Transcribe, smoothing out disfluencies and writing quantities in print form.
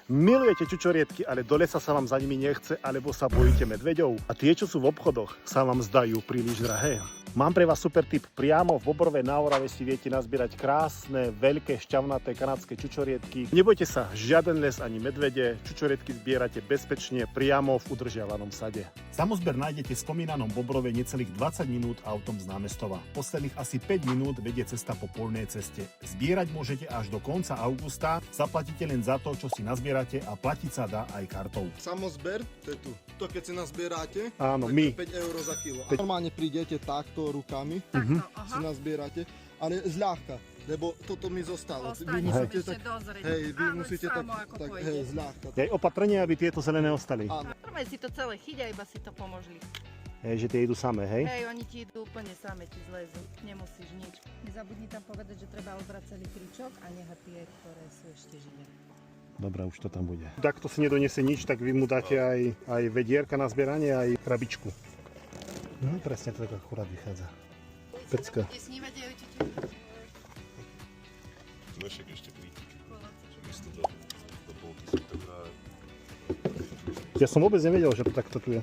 Milujete čučoriedky, ale do lesa sa vám za nimi nechce, alebo sa bojíte medveďov? A tie, čo sú v obchodoch, sa vám zdajú príliš drahé? Mám pre vás super tip. Priamo v Bobrove na Orave si viete nazbierať krásne, veľké, šťavnaté kanadské čučoriedky. Nebojte sa, žiaden les ani medvede. Čučoriedky zbierate bezpečne priamo v udržiavanom sade. Samozber nájdete v spomínanom Bobrove necelých 20 minút autom z námestova. Posledných asi 5 minút vedie cesta po poľnej ceste. Zbierať môžete až do konca augusta. Zaplatíte len za to, čo si nazbierate a platiť sa dá aj kartou. Samozber, to je tu. To keď si nazbierate, Áno, tak my. to 5 eur za kilo. A normálne prídete takto rukami, si nazbierate, ale zľahka, lebo toto mi zostalo. Ostane sa ešte dozrieť. Hej, vy Áno, musíte samo tak, ako tak pôjde. hej, zľahka. Daj opatrenie, aby tieto zelené ostali. Áno. Normálne si to celé chytia, iba si to pomožli. Hej, že tie idú samé, hej? Hej, oni ti idú úplne same, ti zlezú. Nemusíš nič. Nezabudni tam povedať, že treba obrať celý tričok a nehať tie, ktoré sú ešte živé. Dobre, už to tam bude. Tak to si nedoniesie nič, tak vy mu dáte aj vedierka na zbieranie, aj krabičku. No presne to tak akurát vychádza. Pecka. Budete snívať, dievčatá? No však ešte plítik. Miesto do polky si to dá. Ja som vôbec nevedel, že to takto tu je.